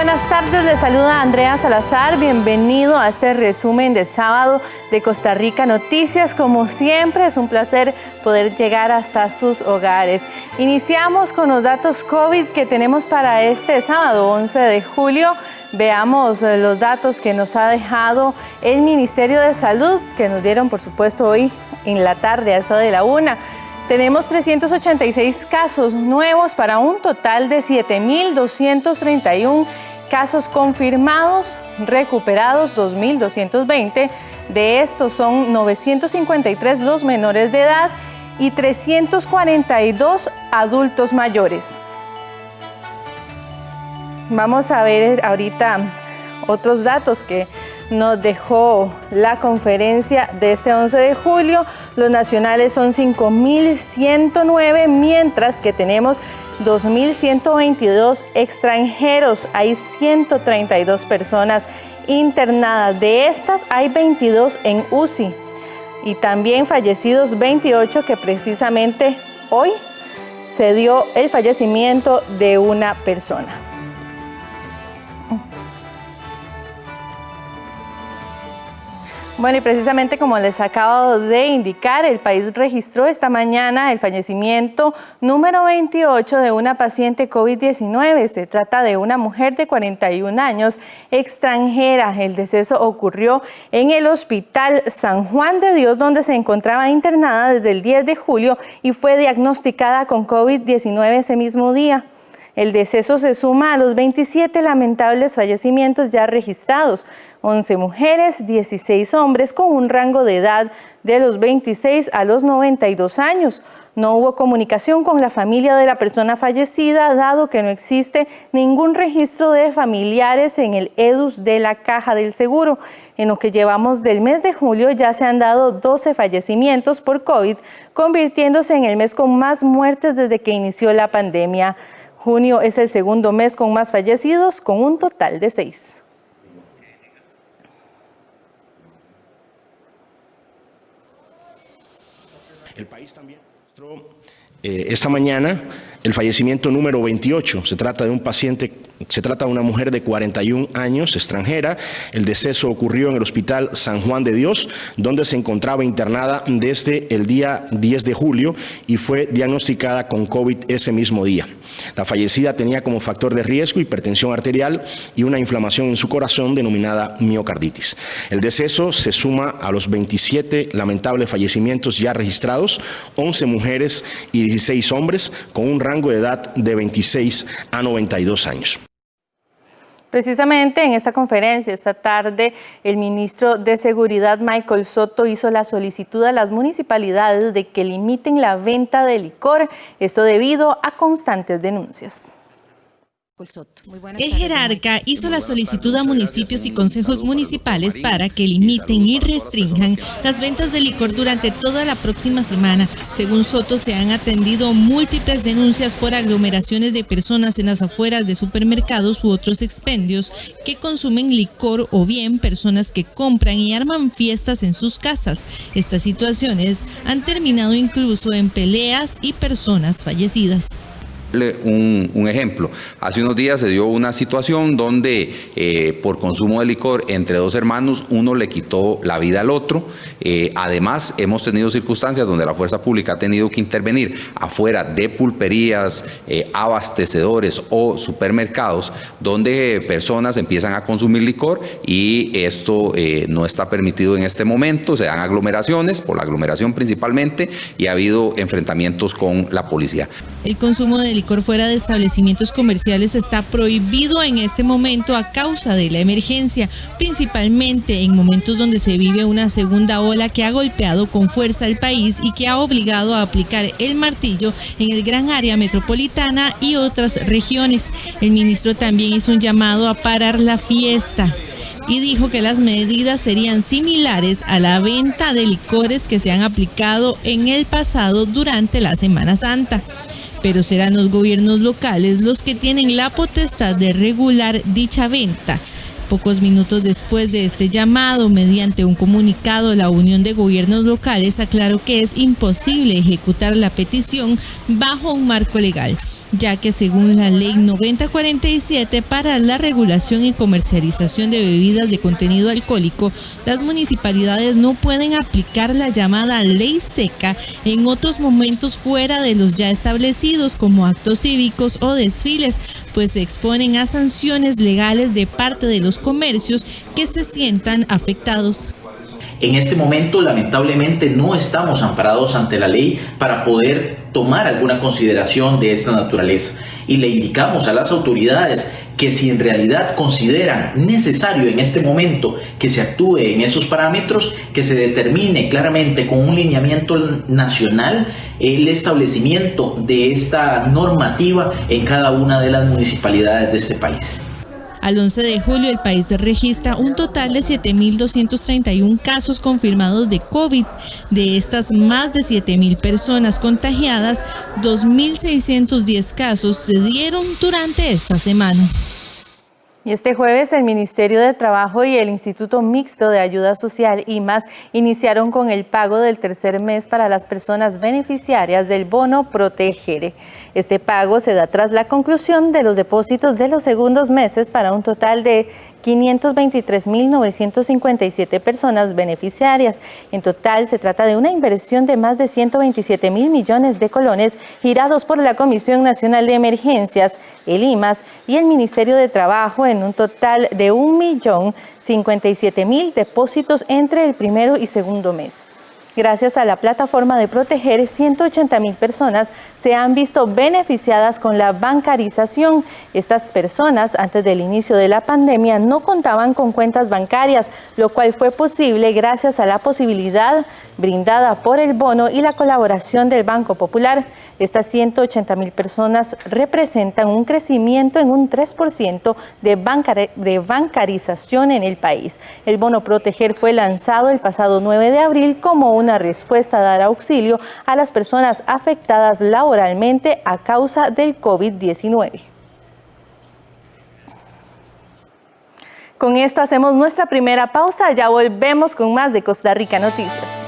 buenas tardes, les saluda Andrea Salazar, bienvenido a este resumen de sábado de Costa Rica Noticias. Como siempre, es un placer poder llegar hasta sus hogares. Iniciamos con los datos COVID que tenemos para este sábado, 11 de julio. Veamos los datos que nos ha dejado el Ministerio de Salud, que nos dieron, por supuesto, hoy en la tarde, a eso de la 1. Tenemos 386 casos nuevos para un total de 7.231 casos confirmados, recuperados 2.220. De estos son 953 los menores de edad y 342 adultos mayores. Vamos a ver ahorita otros datos que nos dejó la conferencia de este 11 de julio. Los nacionales son 5.109, mientras que tenemos 2.122 extranjeros. Hay 132 personas internadas. De estas hay 22 en UCI y también fallecidos 28, que precisamente hoy se dio el fallecimiento de una persona. Bueno, y precisamente como les acabo de indicar, el país registró esta mañana el fallecimiento número 28 de una paciente COVID-19. Se trata de una mujer de 41 años, extranjera. El deceso ocurrió en el Hospital San Juan de Dios, donde se encontraba internada desde el 10 de julio y fue diagnosticada con COVID-19 ese mismo día. El deceso se suma a los 27 lamentables fallecimientos ya registrados, 11 mujeres, 16 hombres con un rango de edad de los 26 a los 92 años. No hubo comunicación con la familia de la persona fallecida, dado que no existe ningún registro de familiares en el EDUS de la Caja del Seguro. En lo que llevamos del mes de julio ya se han dado 12 fallecimientos por COVID, convirtiéndose en el mes con más muertes desde que inició la pandemia. Junio es el segundo mes con más fallecidos, con un total de 6. El país también mostró esta mañana el fallecimiento número 28. Se trata de una mujer de 41 años, extranjera. El deceso ocurrió en el Hospital San Juan de Dios, donde se encontraba internada desde el día 10 de julio y fue diagnosticada con COVID ese mismo día. La fallecida tenía como factor de riesgo hipertensión arterial y una inflamación en su corazón denominada miocarditis. El deceso se suma a los 27 lamentables fallecimientos ya registrados, 11 mujeres y 16 hombres con un rango de edad de 26 a 92 años. Precisamente en esta conferencia esta tarde, el ministro de Seguridad, Michael Soto, hizo la solicitud a las municipalidades de que limiten la venta de licor, esto debido a constantes denuncias. El jerarca hizo la solicitud a municipios y consejos municipales para que limiten y restrinjan las ventas de licor durante toda la próxima semana. Según Soto, se han atendido múltiples denuncias por aglomeraciones de personas en las afueras de supermercados u otros expendios que consumen licor, o bien personas que compran y arman fiestas en sus casas. Estas situaciones han terminado incluso en peleas y personas fallecidas. Un ejemplo, hace unos días se dio una situación donde por consumo de licor entre dos hermanos, uno le quitó la vida al otro. Además, hemos tenido circunstancias donde la fuerza pública ha tenido que intervenir afuera de pulperías, abastecedores o supermercados, donde personas empiezan a consumir licor y esto no está permitido en este momento. Se dan aglomeraciones, por la aglomeración principalmente, y ha habido enfrentamientos con la policía. El consumo de licor fuera de establecimientos comerciales está prohibido en este momento a causa de la emergencia, principalmente en momentos donde se vive una segunda ola que ha golpeado con fuerza al país y que ha obligado a aplicar el martillo en el gran área metropolitana y otras regiones. El ministro también hizo un llamado a parar la fiesta y dijo que las medidas serían similares a la venta de licores que se han aplicado en el pasado durante la Semana Santa. Pero serán los gobiernos locales los que tienen la potestad de regular dicha venta. Pocos minutos después de este llamado, mediante un comunicado, la Unión de Gobiernos Locales aclaró que es imposible ejecutar la petición bajo un marco legal. ya que según la Ley 9047 para la regulación y comercialización de bebidas de contenido alcohólico, las municipalidades no pueden aplicar la llamada ley seca en otros momentos fuera de los ya establecidos, como actos cívicos o desfiles, pues se exponen a sanciones legales de parte de los comercios que se sientan afectados. En este momento, lamentablemente, no estamos amparados ante la ley para poder tomar alguna consideración de esta naturaleza. Y le indicamos a las autoridades que si en realidad consideran necesario en este momento que se actúe en esos parámetros, que se determine claramente con un lineamiento nacional el establecimiento de esta normativa en cada una de las municipalidades de este país. Al 11 de julio, el país registra un total de 7.231 casos confirmados de COVID. De estas, más de 7.000 personas contagiadas, 2.610 casos se dieron durante esta semana. Y este jueves el Ministerio de Trabajo y el Instituto Mixto de Ayuda Social, IMAS, iniciaron con el pago del tercer mes para las personas beneficiarias del bono Proteger. Este pago se da tras la conclusión de los depósitos de los segundos meses para un total de 523.957 personas beneficiarias. En total se trata de una inversión de más de 127.000 millones de colones girados por la Comisión Nacional de Emergencias, el IMAS y el Ministerio de Trabajo en un total de 1.057.000 depósitos entre el primero y segundo mes. Gracias a la plataforma de Proteger, 180.000 personas se han visto beneficiadas con la bancarización. Estas personas, antes del inicio de la pandemia, no contaban con cuentas bancarias, lo cual fue posible gracias a la posibilidad brindada por el bono y la colaboración del Banco Popular. Estas 180.000 personas representan un crecimiento en un 3% de bancarización en el país. El bono Proteger fue lanzado el pasado 9 de abril como una respuesta a dar auxilio a las personas afectadas laboralmente a causa del COVID-19. Con esto hacemos nuestra primera pausa. Ya volvemos con más de Costa Rica Noticias.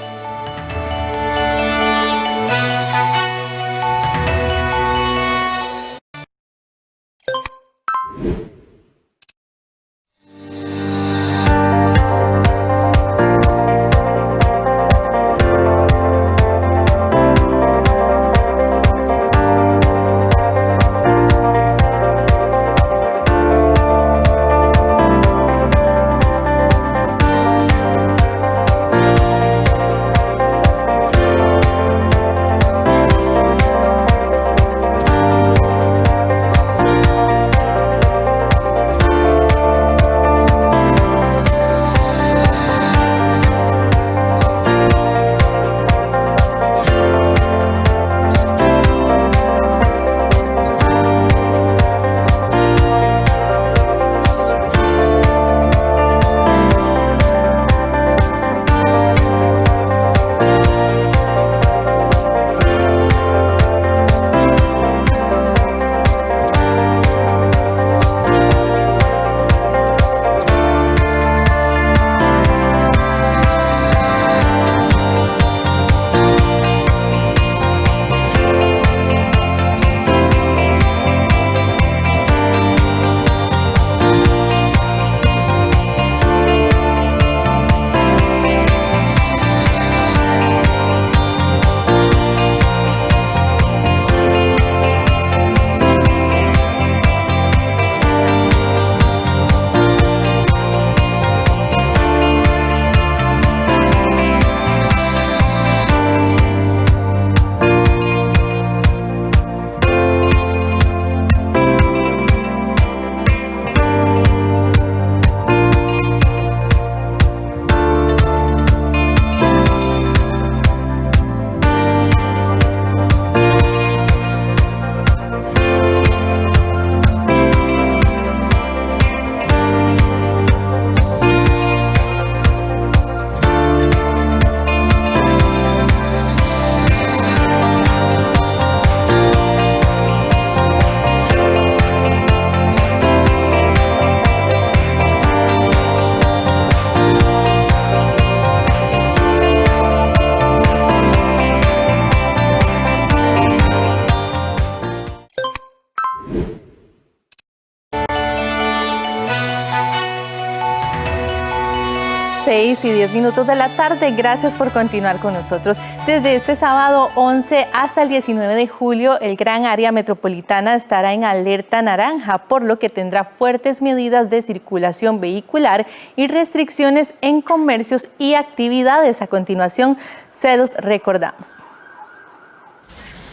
6:10 de la tarde. Gracias por continuar con nosotros. Desde este sábado 11 hasta el 19 de julio, el gran área metropolitana estará en alerta naranja, por lo que tendrá fuertes medidas de circulación vehicular y restricciones en comercios y actividades. A continuación, se los recordamos.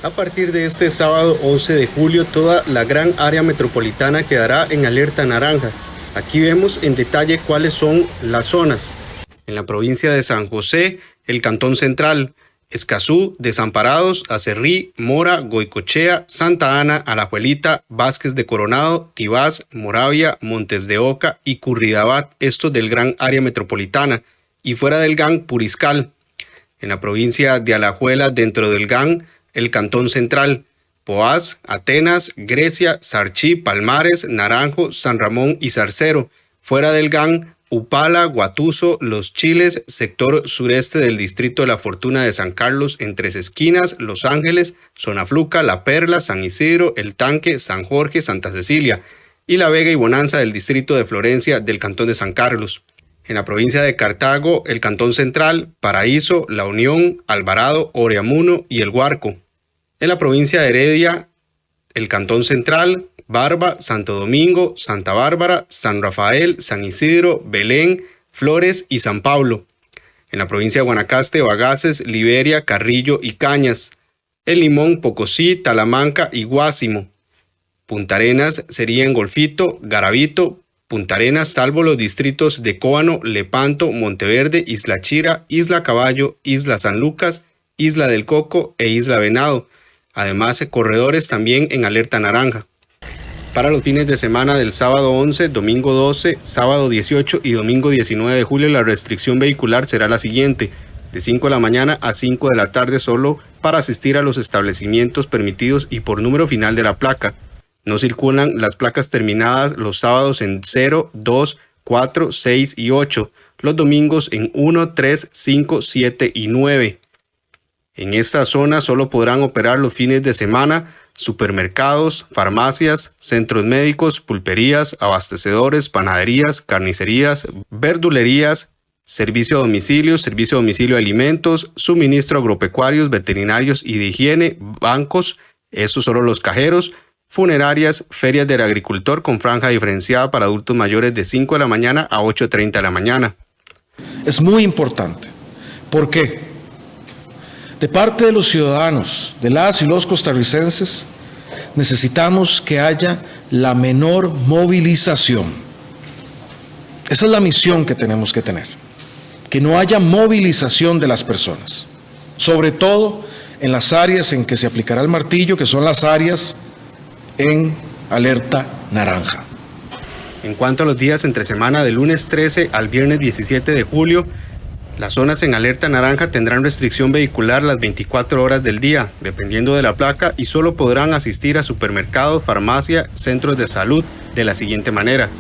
A partir de este sábado 11 de julio, toda la gran área metropolitana quedará en alerta naranja. Aquí vemos en detalle cuáles son las zonas. En la provincia de San José, el Cantón Central, Escazú, Desamparados, Acerrí, Mora, Goicochea, Santa Ana, Alajuelita, Vázquez de Coronado, Tibás, Moravia, Montes de Oca y Curridabat, esto del gran área metropolitana, y fuera del GAN, Puriscal. En la provincia de Alajuela, dentro del GAN, el Cantón Central, Poás, Atenas, Grecia, Sarchí, Palmares, Naranjo, San Ramón y Zarcero. Fuera del GAN, Upala, Guatuso, Los Chiles, sector sureste del distrito de La Fortuna de San Carlos, en Tres Esquinas, Los Ángeles, Zonafluca, La Perla, San Isidro, El Tanque, San Jorge, Santa Cecilia, y La Vega y Bonanza del distrito de Florencia del Cantón de San Carlos. En la provincia de Cartago, el Cantón Central, Paraíso, La Unión, Alvarado, Oreamuno y El Guarco. En la provincia de Heredia, el Cantón Central, Barba, Santo Domingo, Santa Bárbara, San Rafael, San Isidro, Belén, Flores y San Pablo. En la provincia de Guanacaste, Bagaces, Liberia, Carrillo y Cañas. El Limón, Pocosí, Talamanca y Guásimo. Punta Arenas sería en Golfito, Garavito, Punta Arenas, salvo los distritos de Cóbano, Lepanto, Monteverde, Isla Chira, Isla Caballo, Isla San Lucas, Isla del Coco e Isla Venado. Además, corredores también en alerta naranja. Para los fines de semana del sábado 11, domingo 12, sábado 18 y domingo 19 de julio, la restricción vehicular será la siguiente: de 5 de la mañana a 5 de la tarde solo para asistir a los establecimientos permitidos y por número final de la placa. No circulan las placas terminadas los sábados en 0, 2, 4, 6 y 8, los domingos en 1, 3, 5, 7 y 9. En esta zona solo podrán operar los fines de semana supermercados, farmacias, centros médicos, pulperías, abastecedores, panaderías, carnicerías, verdulerías, servicio a domicilio de alimentos, suministro agropecuarios, veterinarios y de higiene, bancos, estos solo los cajeros, funerarias, ferias del agricultor con franja diferenciada para adultos mayores de 5 de la mañana a 8:30 de la mañana. Es muy importante. ¿Por qué? De parte de los ciudadanos, de las y los costarricenses, necesitamos que haya la menor movilización. Esa es la misión que tenemos que tener. Que no haya movilización de las personas. Sobre todo en las áreas en que se aplicará el martillo, que son las áreas en alerta naranja. En cuanto a los días entre semana, del lunes 13 al viernes 17 de julio, las zonas en alerta naranja tendrán restricción vehicular las 24 horas del día, dependiendo de la placa, y solo podrán asistir a supermercados, farmacia, centros de salud de la siguiente manera.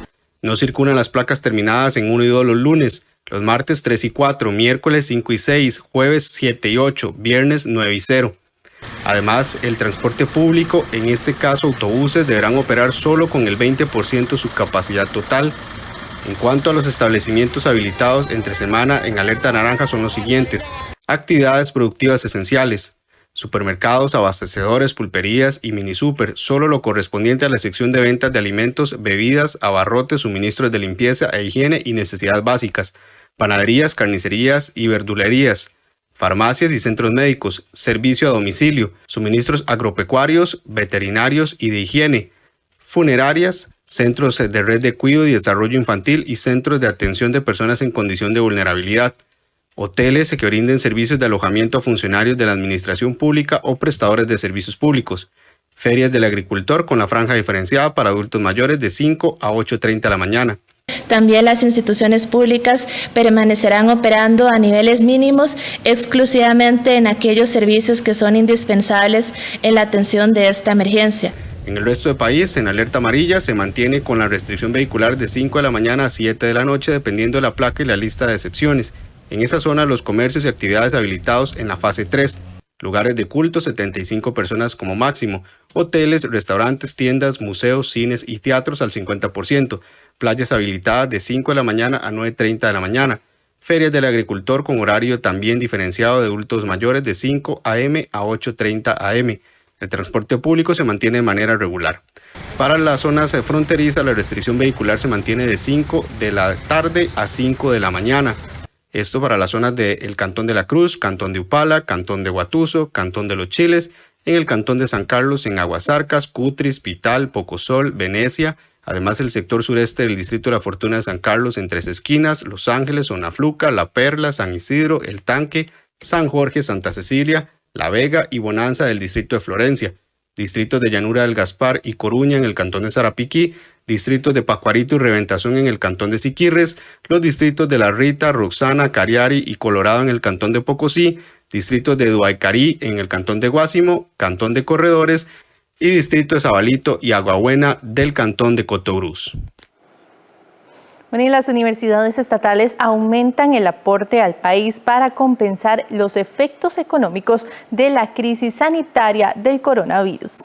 No circulan las placas terminadas en 1 y 2 los lunes, los martes 3 y 4, miércoles 5 y 6, jueves 7 y 8, viernes 9 y 0. Además, el transporte público, en este caso autobuses, deberán operar solo con el 20% de su capacidad total. En cuanto a los establecimientos habilitados entre semana en alerta naranja son los siguientes: actividades productivas esenciales, supermercados, abastecedores, pulperías y minisúper, solo lo correspondiente a la sección de ventas de alimentos, bebidas, abarrotes, suministros de limpieza e higiene y necesidades básicas, panaderías, carnicerías y verdulerías, farmacias y centros médicos, servicio a domicilio, suministros agropecuarios, veterinarios y de higiene, funerarias, centros de red de cuidado y desarrollo infantil y centros de atención de personas en condición de vulnerabilidad, hoteles que brinden servicios de alojamiento a funcionarios de la administración pública o prestadores de servicios públicos, ferias del agricultor con la franja diferenciada para adultos mayores de 5 a 8:30 de la mañana. También las instituciones públicas permanecerán operando a niveles mínimos exclusivamente en aquellos servicios que son indispensables en la atención de esta emergencia. En el resto del país, en alerta amarilla, se mantiene con la restricción vehicular de 5 de la mañana a 7 de la noche, dependiendo de la placa y la lista de excepciones. En esa zona, los comercios y actividades habilitados en la fase 3, lugares de culto, 75 personas como máximo, hoteles, restaurantes, tiendas, museos, cines y teatros al 50%, playas habilitadas de 5 de la mañana a 9:30 de la mañana, ferias del agricultor con horario también diferenciado de adultos mayores de 5 a.m. a 8:30 a.m. El transporte público se mantiene de manera regular. Para las zonas fronterizas, la restricción vehicular se mantiene de 5 de la tarde a 5 de la mañana. Esto para las zonas del Cantón de la Cruz, Cantón de Upala, Cantón de Guatuso, Cantón de los Chiles, en el Cantón de San Carlos, en Aguasarcas, Cutris, Pital, Pocosol, Venecia, además el sector sureste del Distrito de la Fortuna de San Carlos en Tres Esquinas, Los Ángeles, Zonafluca, La Perla, San Isidro, El Tanque, San Jorge, Santa Cecilia, La Vega y Bonanza del Distrito de Florencia, distritos de Llanura del Gaspar y Coruña en el Cantón de Sarapiquí, distritos de Pacuarito y Reventazón en el Cantón de Siquirres, los distritos de La Rita, Roxana, Cariari y Colorado en el Cantón de Pocosí, distritos de Duaycarí en el Cantón de Guásimo, Cantón de Corredores y distrito de Zabalito y Aguabuena del Cantón de Cotobruz. Bueno, y las universidades estatales aumentan el aporte al país para compensar los efectos económicos de la crisis sanitaria del coronavirus.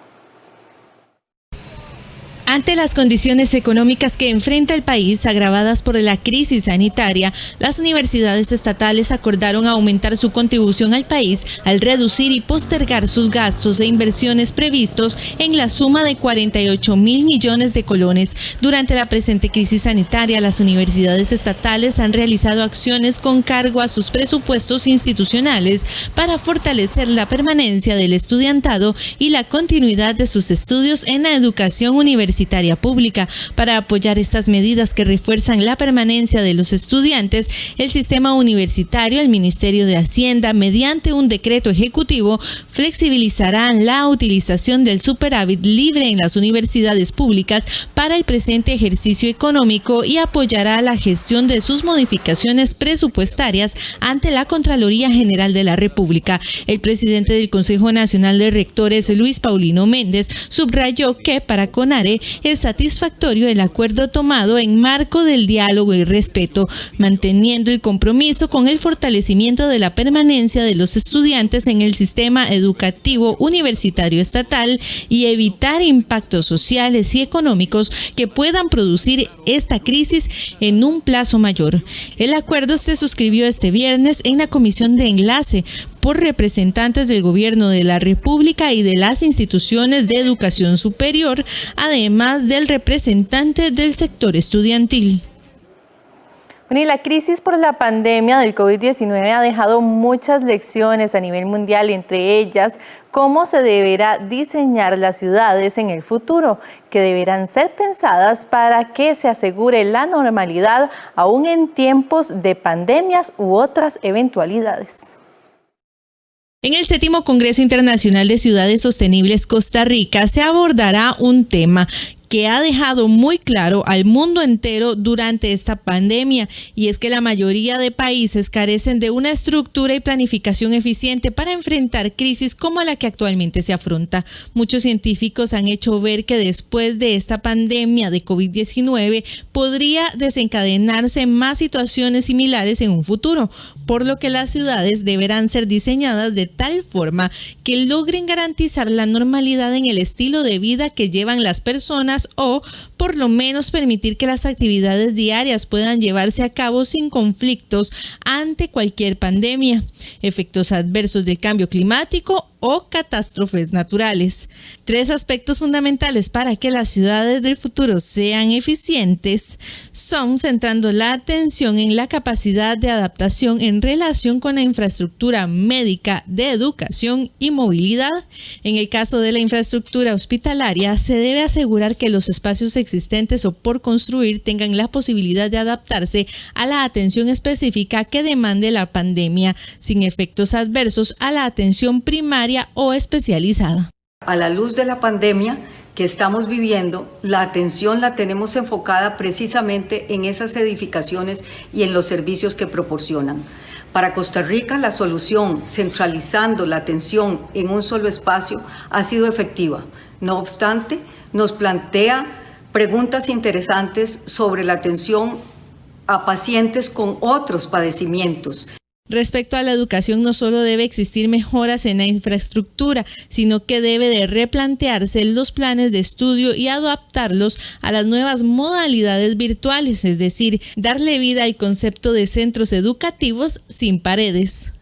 Ante las condiciones económicas que enfrenta el país agravadas por la crisis sanitaria, las universidades estatales acordaron aumentar su contribución al país al reducir y postergar sus gastos e inversiones previstos en la suma de 48.000 millones de colones. Durante la presente crisis sanitaria, las universidades estatales han realizado acciones con cargo a sus presupuestos institucionales para fortalecer la permanencia del estudiantado y la continuidad de sus estudios en la educación universitaria pública. Para apoyar estas medidas que refuerzan la permanencia de los estudiantes, el sistema universitario, el Ministerio de Hacienda, mediante un decreto ejecutivo, flexibilizarán la utilización del superávit libre en las universidades públicas para el presente ejercicio económico y apoyará la gestión de sus modificaciones presupuestarias ante la Contraloría General de la República. El presidente del Consejo Nacional de Rectores, Luis Paulino Méndez, subrayó que para CONARE es satisfactorio el acuerdo tomado en marco del diálogo y respeto, manteniendo el compromiso con el fortalecimiento de la permanencia de los estudiantes en el sistema educativo universitario estatal y evitar impactos sociales y económicos que puedan producir esta crisis en un plazo mayor. El acuerdo se suscribió este viernes en la Comisión de Enlace por representantes del Gobierno de la República y de las instituciones de educación superior, además del representante del sector estudiantil. Bueno, y la crisis por la pandemia del COVID-19 ha dejado muchas lecciones a nivel mundial, entre ellas cómo se deberá diseñar las ciudades en el futuro, que deberán ser pensadas para que se asegure la normalidad aún en tiempos de pandemias u otras eventualidades. En el 7º Congreso Internacional de Ciudades Sostenibles Costa Rica se abordará un tema que ha dejado muy claro al mundo entero durante esta pandemia, y es que la mayoría de países carecen de una estructura y planificación eficiente para enfrentar crisis como la que actualmente se afronta. Muchos científicos han hecho ver que después de esta pandemia de COVID-19 podría desencadenarse más situaciones similares en un futuro, por lo que las ciudades deberán ser diseñadas de tal forma que logren garantizar la normalidad en el estilo de vida que llevan las personas, o por lo menos permitir que las actividades diarias puedan llevarse a cabo sin conflictos ante cualquier pandemia, efectos adversos del cambio climático o catástrofes naturales. 3 aspectos fundamentales para que las ciudades del futuro sean eficientes son centrando la atención en la capacidad de adaptación en relación con la infraestructura médica, de educación y movilidad. En el caso de la infraestructura hospitalaria, se debe asegurar que los espacios existentes o por construir tengan la posibilidad de adaptarse a la atención específica que demande la pandemia, sin efectos adversos a la atención primaria o especializada. A la luz de la pandemia que estamos viviendo, la atención la tenemos enfocada precisamente en esas edificaciones y en los servicios que proporcionan. Para Costa Rica, la solución centralizando la atención en un solo espacio ha sido efectiva. No obstante, nos plantea preguntas interesantes sobre la atención a pacientes con otros padecimientos. Respecto a la educación, no solo debe existir mejoras en la infraestructura, sino que debe de replantearse los planes de estudio y adaptarlos a las nuevas modalidades virtuales, es decir, darle vida al concepto de centros educativos sin paredes.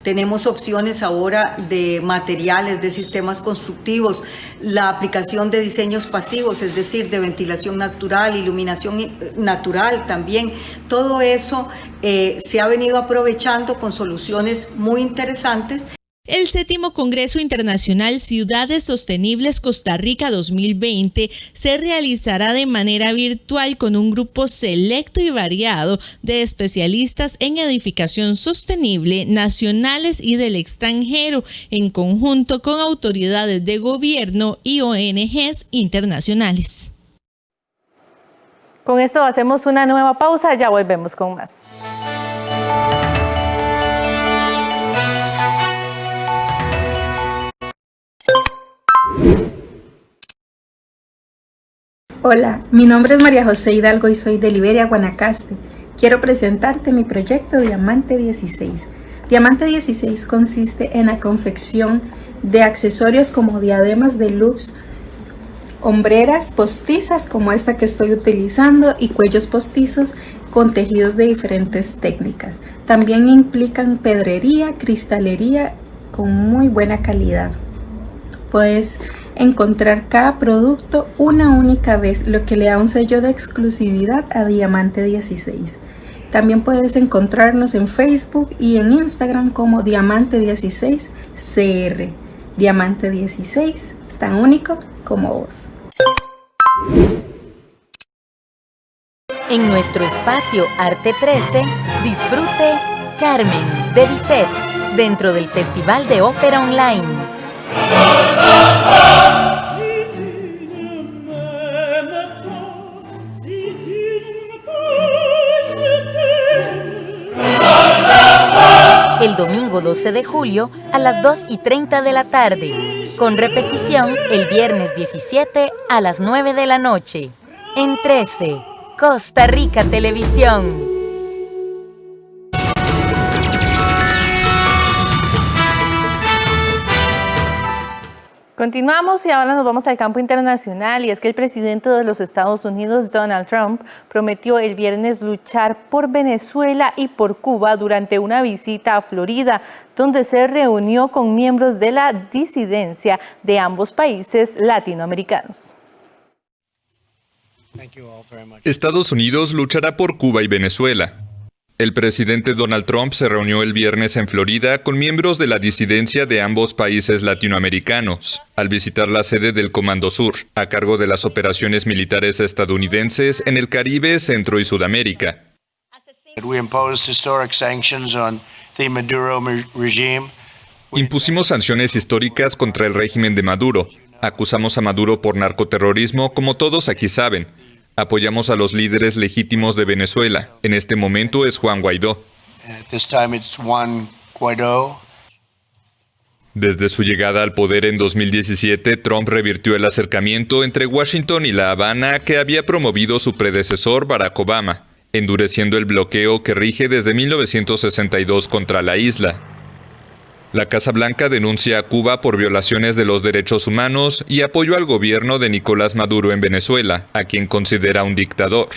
Tenemos opciones ahora de materiales, de sistemas constructivos, la aplicación de diseños pasivos, es decir, de ventilación natural, iluminación natural también. Todo eso se ha venido aprovechando con soluciones muy interesantes. El 7º Congreso Internacional Ciudades Sostenibles Costa Rica 2020 se realizará de manera virtual con un grupo selecto y variado de especialistas en edificación sostenible nacionales y del extranjero, en conjunto con autoridades de gobierno y ONGs internacionales. Con esto hacemos una nueva pausa, ya volvemos con más. Hola, mi nombre es María José Hidalgo y soy de Liberia, Guanacaste. Quiero presentarte mi proyecto Diamante 16. Diamante 16 consiste en la confección de accesorios como diademas de luz, hombreras postizas como esta que estoy utilizando y cuellos postizos con tejidos de diferentes técnicas. También implican pedrería, cristalería con muy buena calidad. Puedes encontrar cada producto una única vez, lo que le da un sello de exclusividad a Diamante 16. También puedes encontrarnos en Facebook y en Instagram como Diamante 16 CR. Diamante 16, tan único como vos. En nuestro espacio Arte 13, disfrute Carmen de Bizet dentro del Festival de Ópera Online. El domingo 12 de julio a las 2:30 de la tarde, con repetición el viernes 17 a las 9 de la noche, en 13, Costa Rica Televisión. Continuamos y ahora nos vamos al campo internacional, y es que el presidente de los Estados Unidos, Donald Trump, prometió el viernes luchar por Venezuela y por Cuba durante una visita a Florida, donde se reunió con miembros de la disidencia de ambos países latinoamericanos. Estados Unidos luchará por Cuba y Venezuela. El presidente Donald Trump se reunió el viernes en Florida con miembros de la disidencia de ambos países latinoamericanos, al visitar la sede del Comando Sur, a cargo de las operaciones militares estadounidenses en el Caribe, Centro y Sudamérica. Impusimos sanciones históricas contra el régimen de Maduro. Acusamos a Maduro por narcoterrorismo, como todos aquí saben. Apoyamos a los líderes legítimos de Venezuela. En este momento es Juan Guaidó. Desde su llegada al poder en 2017, Trump revirtió el acercamiento entre Washington y La Habana que había promovido su predecesor Barack Obama, endureciendo el bloqueo que rige desde 1962 contra la isla. La Casa Blanca denuncia a Cuba por violaciones de los derechos humanos y apoyo al gobierno de Nicolás Maduro en Venezuela, a quien considera un dictador.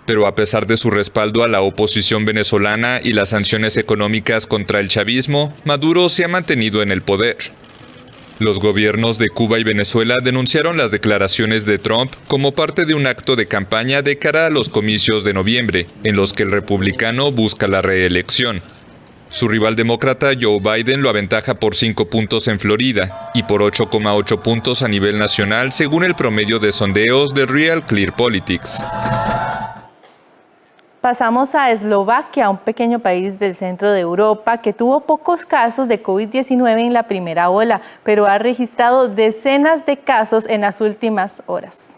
Pero a pesar de su respaldo a la oposición venezolana y las sanciones económicas contra el chavismo, Maduro se ha mantenido en el poder. Los gobiernos de Cuba y Venezuela denunciaron las declaraciones de Trump como parte de un acto de campaña de cara a los comicios de noviembre, en los que el republicano busca la reelección. Su rival demócrata Joe Biden lo aventaja por 5 puntos en Florida y por 8,8 puntos a nivel nacional, según el promedio de sondeos de Real Clear Politics. Pasamos a Eslovaquia, un pequeño país del centro de Europa que tuvo pocos casos de COVID-19 en la primera ola, pero ha registrado decenas de casos en las últimas horas.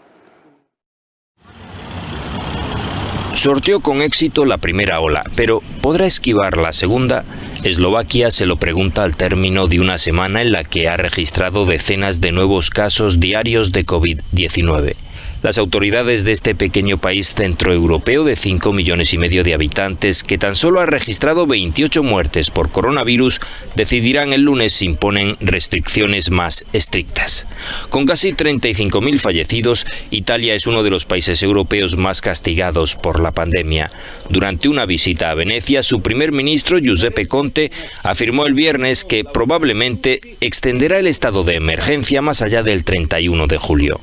Sorteó con éxito la primera ola, pero ¿podrá esquivar la segunda? Eslovaquia se lo pregunta al término de una semana en la que ha registrado decenas de nuevos casos diarios de COVID-19. Las autoridades de este pequeño país centroeuropeo de 5,5 millones de habitantes, que tan solo ha registrado 28 muertes por coronavirus, decidirán el lunes si imponen restricciones más estrictas. Con casi 35.000 fallecidos, Italia es uno de los países europeos más castigados por la pandemia. Durante una visita a Venecia, su primer ministro, Giuseppe Conte, afirmó el viernes que probablemente extenderá el estado de emergencia más allá del 31 de julio.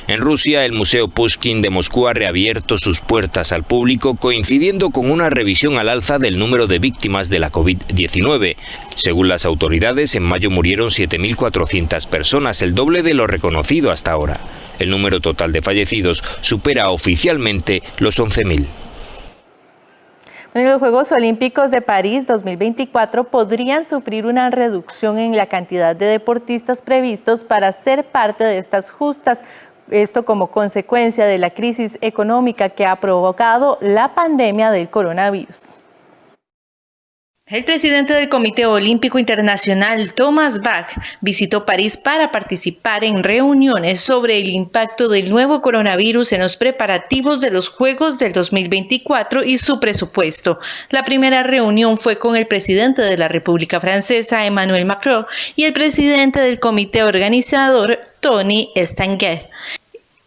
En Rusia, el Museo Pushkin de Moscú ha reabierto sus puertas al público, coincidiendo con una revisión al alza del número de víctimas de la COVID-19. Según las autoridades, en mayo murieron 7.400 personas, el doble de lo reconocido hasta ahora. El número total de fallecidos supera oficialmente los 11.000. Los Juegos Olímpicos de París 2024 podrían sufrir una reducción en la cantidad de deportistas previstos para ser parte de estas justas. Esto como consecuencia de la crisis económica que ha provocado la pandemia del coronavirus. El presidente del Comité Olímpico Internacional, Thomas Bach, visitó París para participar en reuniones sobre el impacto del nuevo coronavirus en los preparativos de los Juegos del 2024 y su presupuesto. La primera reunión fue con el presidente de la República Francesa, Emmanuel Macron, y el presidente del comité organizador, Tony Estanguet.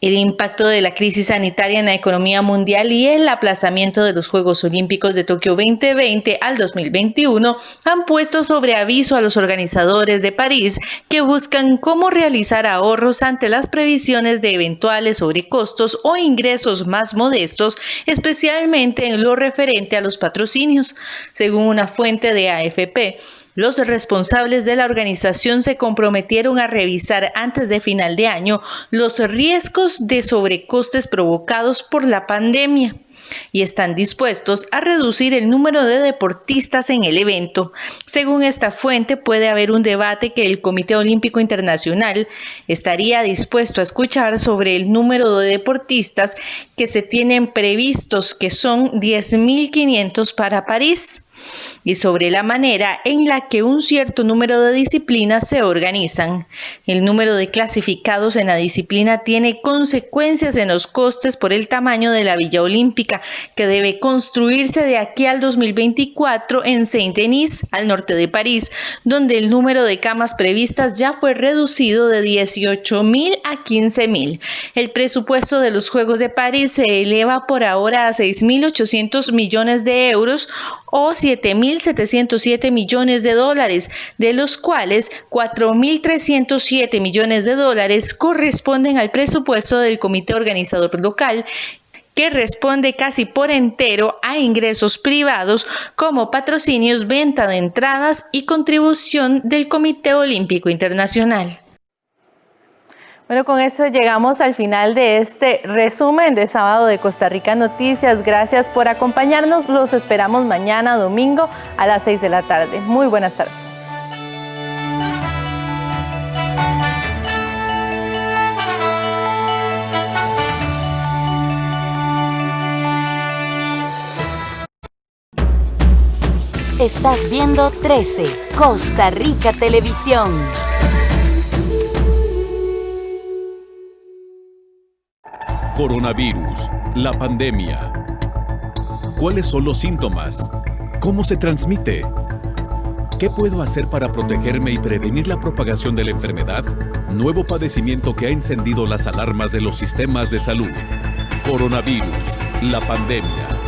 El impacto de la crisis sanitaria en la economía mundial y el aplazamiento de los Juegos Olímpicos de Tokio 2020 al 2021 han puesto sobre aviso a los organizadores de París, que buscan cómo realizar ahorros ante las previsiones de eventuales sobrecostos o ingresos más modestos, especialmente en lo referente a los patrocinios. Según una fuente de AFP, los responsables de la organización se comprometieron a revisar antes de final de año los riesgos de sobrecostes provocados por la pandemia y están dispuestos a reducir el número de deportistas en el evento. Según esta fuente, puede haber un debate que el Comité Olímpico Internacional estaría dispuesto a escuchar sobre el número de deportistas que se tienen previstos, que son 10.500 para París, y sobre la manera en la que un cierto número de disciplinas se organizan. El número de clasificados en la disciplina tiene consecuencias en los costes por el tamaño de la Villa Olímpica, que debe construirse de aquí al 2024 en Saint-Denis, al norte de París, donde el número de camas previstas ya fue reducido de 18.000 a 15.000. El presupuesto de los Juegos de París se eleva por ahora a 6.800 millones de euros o 7.707 millones de dólares, de los cuales 4.307 millones de dólares corresponden al presupuesto del comité organizador local, que responde casi por entero a ingresos privados como patrocinios, venta de entradas y contribución del Comité Olímpico Internacional. Bueno, con eso llegamos al final de este resumen de Sábado de Costa Rica Noticias. Gracias por acompañarnos. Los esperamos mañana domingo a las 6 de la tarde. Muy buenas tardes. Estás viendo 13, Costa Rica Televisión. Coronavirus, la pandemia. ¿Cuáles son los síntomas? ¿Cómo se transmite? ¿Qué puedo hacer para protegerme y prevenir la propagación de la enfermedad? Nuevo padecimiento que ha encendido las alarmas de los sistemas de salud. Coronavirus, la pandemia.